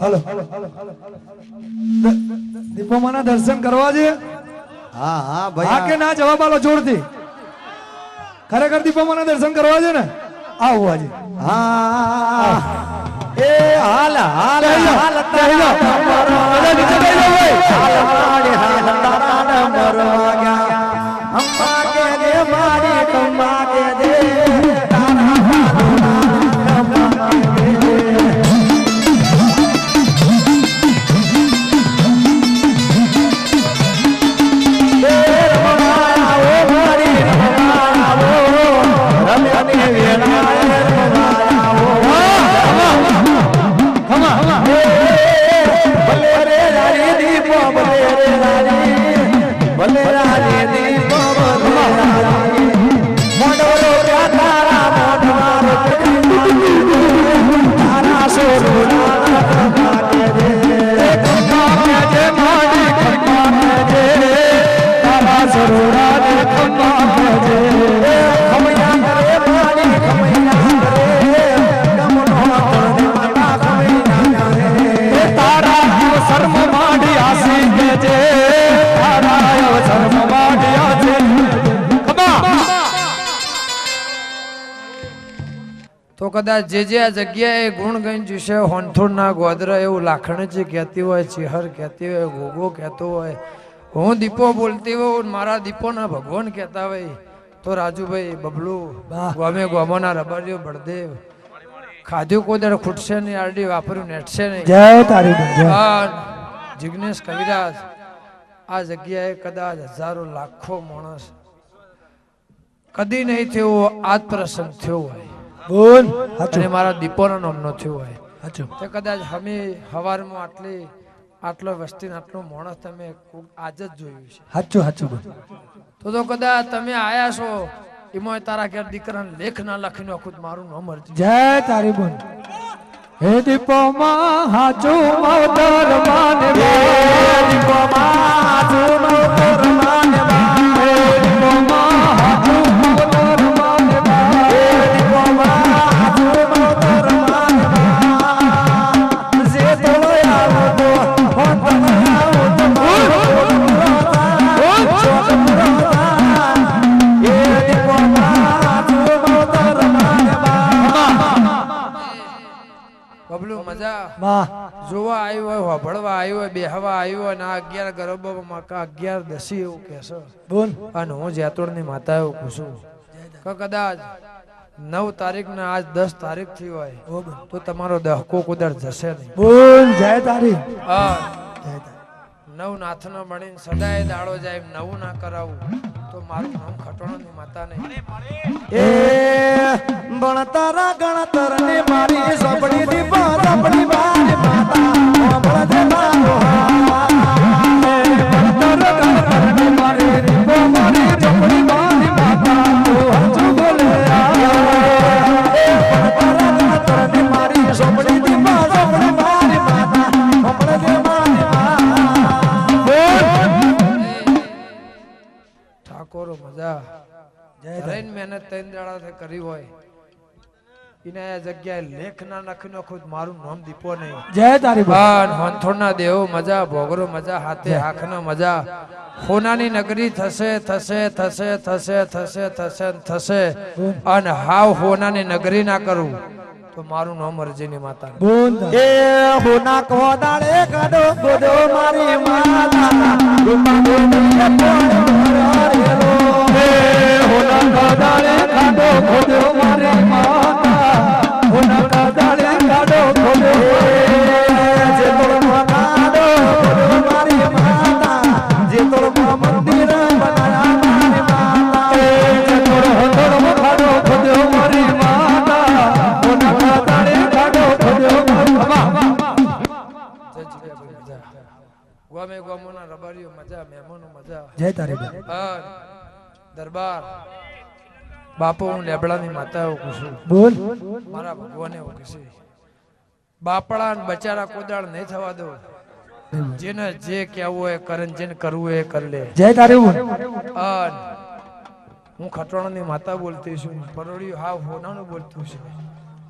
હાલો દીપોમાના દર્શન કરવા છે? હા હા હા ભાઈ કે ના? જવાબ આલો જોરથી. ખરેખર દીપોમાના દર્શન કરવા છે ને? આવો આજે. હા એ હાલ હાલ હાલ બધા નીચે બેસી જાઓ ભાઈ. મરવા ગયા અમ્મા કે દે મારી કમ્મા કે દે તો કદાચ જે આ જગ્યાએ ગુણ ગઈ જશે હોનથોડના ગોદરા એવું લાખણજી કહેતી હોય, ચિહર કહેતી હોય, ગોગો કહેતો હોય, હું દીપો બોલતી હોય, મારા દીપોના ભગવાન કહેતા હોય, તો રાજુભાઈ બબલુ ગોમે ગોમોના રબારીઓ બળદેવ ખાધ્યું કોદર ખૂટશે નહીં, આરડી વાપર્યું નેટશે નહીં. જય તારી બેન. જિગ્નેશ કવિરાજ આ જગ્યાએ કદાચ હજારો લાખો માણસ કદી નહીં થયો આજ પ્રસંગ થયો હોય બોલ અને મારા દીપોના નામનો થયો હોય સાચું. તો કદાચ અમે સવારમાં આટલો વસ્તી આટલો માણસ તમે આજ જ જોયું છે. સાચું સાચું બોલ. તો કદાચ તમે આયા છો એમાં તારા ઘેર દીકરાને લેખ ના લખીને આખું મારું નામ અરજી. જય તારી બોલ. હે દીપોમાં હાચું માવતર માને દીપોમાં હાચું માવતર માને હે દીપોમાં હાચું માવતર માને હે દીપોમાં હાચું માવતર માને જે તોલો આવો તો હો તને આવો તો મારો હે દીપોમાં હાચું માવતર માને બબલુ મજા માં જોવા આવ્યો હોય, વાભળવા આવ્યો હોય, બેહવા આવ્યો હોય, ના 11 ગરબોમાં 11 દસી એવું કહેશો બોલ. અને હું જેતોડની માતા એવું પૂછું કે કદાચ 9 તારીખના આજ 10 તારીખ થઈ હોય તો તમારો દહકો કુદર જશે નહીં. બોલ જય તારી. હા જય તારી. નવ નાથનો બનીને સદાય દાડો જાય એમ નવું ના કરાવું તો મારું નામ ખટોણાની માતા નહીં. એ ભણતરા ગણતર ને મારી સપડી ની સપડી બારી માતા ભણ દે મારો ભણતર ગણતર ને મારી સપડી બારી માતા તો હજુ બોલે ભણતરા ગણતર ને મારી સપડી ની સપડી બારી માતા ભણ દે મારી ઠાકોરો મજા રહીને મહેનત 3 દાડાથી કરી હોય એને આ જગ્યાએ લેખ ના લખીને ખુદ મારું નામ દીપો નહીં. જય તારી બોલ. હોનથોડના દેવો મજા, ભોગરો મજા, હાથે હાખના મજા, હોનાની નગરી થશે થશે થશે થશે થશે થશે થશે અને હાવ હોનાની નગરી ના કરું તો મારું નામ અરજીની માતા. બોલ. એ હોના કોદાળે કાઢો ગોદો મારી માતા રૂપા ગોદીએ પોળરેલો હે હોના કાદાળે કાઢો ખોદો મારી માતા હોના કાદાળે કાઢો ખોદો જે તોડમાં કાઢો ગોદો મારી માતા જે તોડમાં મંદિર બનાયા મારી માતા જે તોડ હતોડ કાઢો ખોદો મારી માતા હોના કાદાળે કાઢો ખોદો મારી માતા. ગોમે ગોમોના રબારીઓ મજા, મહેમાનો મજા. જય તારી બોલ. દરબાર બાપુ હું લેબડાની માતા એવું પૂછું બોલ. મારા ભગવાન એવું કહેશે બાપડા ને બચારા કોદાળ નહીં થવા દો. જેને જે કહેવું હોય કરે, જેને કરવું હોય એ કરી લે. જય તારી બોલ. હું ખટોણાની માતા બોલતી છું, પરોળિયું હાવ હોનાનું બોલતું છું.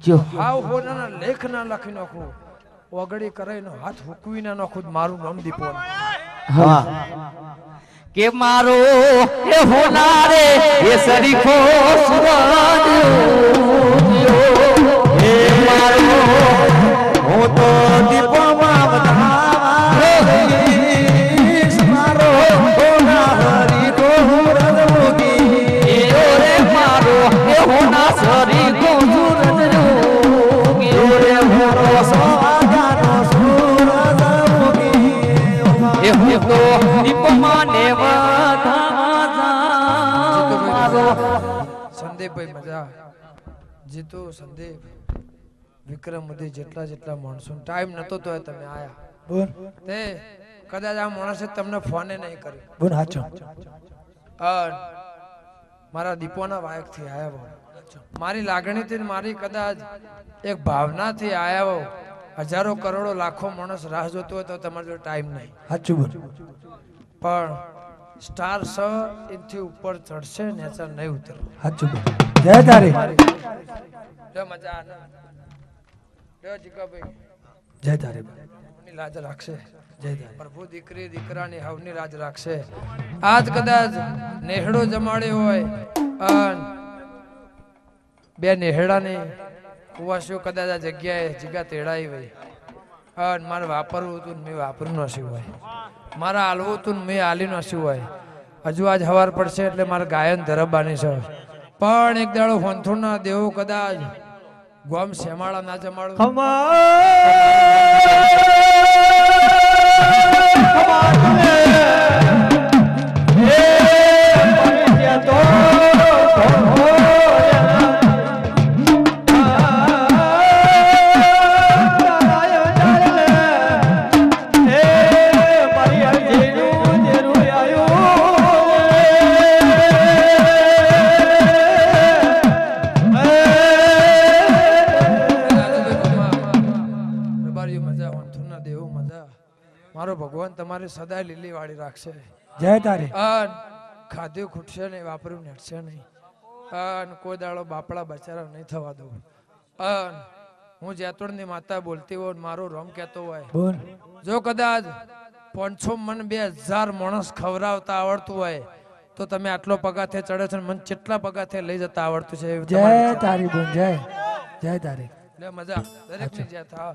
જો હાવ હોનાના લેખ ના લખી નાખું ઓગળી કરાઈને હાથ હુકવીને નો ખુદ મારું નામ દીપો હા કે મારો એ હોનારે એ સરીખો સુરજ હે મારો હું તો દીપોમાં વધાવીશ મારો હોનારી કો રજમુગી એ રે મારો એ હોના સરીખો સુરજ જોગી રે મારો સોગાનો સુરજ જોગી એ હું તો દીપોમાં ને સંદીપભાઈ મજા જીતુ સંદીપ વિક્રમ મોદી જેટલા માણસો ટાઈમ નતો તો તમે આયા બોલ તે કદાચ આ માણસે તમને ફોને નહીં કર્યો બોલ હાચો મારા દીપોના વાયક થી આયા બહુ મારી લાગણી થી મારી કદાચ એક ભાવના થી આયા બહુ હજારો કરોડો લાખો માણસ રાહ જોતો હોય તો તમારો ટાઈમ નહીં હાચું બોલ પણ સ્ટાર સ એથી ઉપર ચડશે નેચર નહીં ઉતરો હાચું બોલ જય તારી જો મજા જો જીકાભાઈ જય તારી ની લાજ રાખશે જય તારી પ્રભુ દીકરી દીકરાની હવની લાજ રાખશે આજ કદાચ નેહડો જમાડ્યો હોય અન બે નેહડાની કુવાસીઓ કદાચ આ જગ્યાએ જીગા તેડાઈ હોય અન મારે વાપરવું હતું મેં વાપર્યું નસ્યું હોય મારા હાલવું હતું મેં હાલી નસ્યું હોય હજુ આજ હવાર પડશે એટલે મારે ગાયન ધરબવાની છે પણ એક દાડો હોંથુના દેવો કદાચ ગોમ શેમાળા ના જમાડું મારો ભગવાન તમારી સદાય લીલી વાળી રાખશે જય તારી અન ખાધું ખૂટશે નહીં વાપર્યું નેટશે નહીં અન કોઈ દાડો બાપડા બચારા નહીં થવા દઉં અન હું જેતોડની માતા બોલતી હોય મારો રમ કહેતો હોય બોલ જો કદાચ 500 મન 2000 માણસ ખવડાવતા આવડતું હોય તો તમે આટલો પગાથે ચડે છે મને કેટલા પગાથે લઈ જતા આવડતું છે જય તારી બોલ જય જય તારી લે મજા દરેક ની જે થા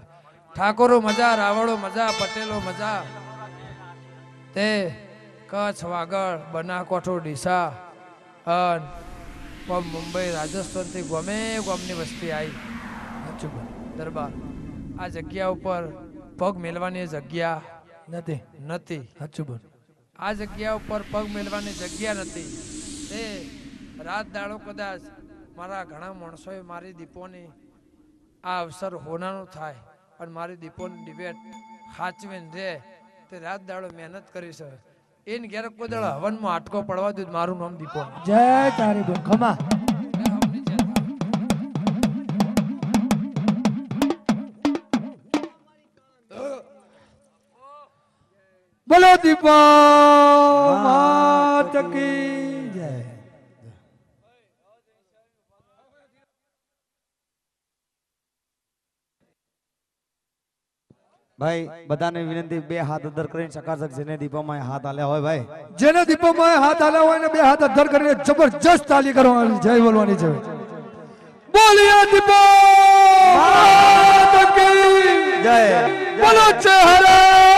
ઠાકોરો મજા રાવળો મજા પટેલો મજા તે કચ્છ વાગડ બનાસકાંઠો ડીસા અન મુંબઈ રાજસ્થાન થી ગમે ગમની વસ્તી આવી દરબાર આ જગ્યા ઉપર પગ મેલવાની જગ્યા નથી સાચું બોલ આ જગ્યા ઉપર પગ મેલવાની જગ્યા નથી તે રાત દાડો કદાચ મારા ઘણા માણસોએ મારી દીપોની આ અવસર હોનાનું થાય અને મારી દીપોની ડિબેટ સાચવીને રે તે રાત દાડો મહેનત કરી છે એને ઘેર કોઈ દાડો હવનમાં આટકો પડવા દઉં મારું નામ દીપો જય તારી બોલ ખમા બોલો દીપા માત કી જય ભાઈ બધાને વિનંતી બે હાથ અદર કરીને સકાસક જેને દીપોમાં હાથ આલ્યા હોય ભાઈ જેને દીપોમાં હાથ આલ્યા હોય ને બે હાથ અધર કરીને જબરજસ્ત તાલી કરવાની જય બોલવાની છે બોલિયા દીપા માત કી જય બોલો ચહેરા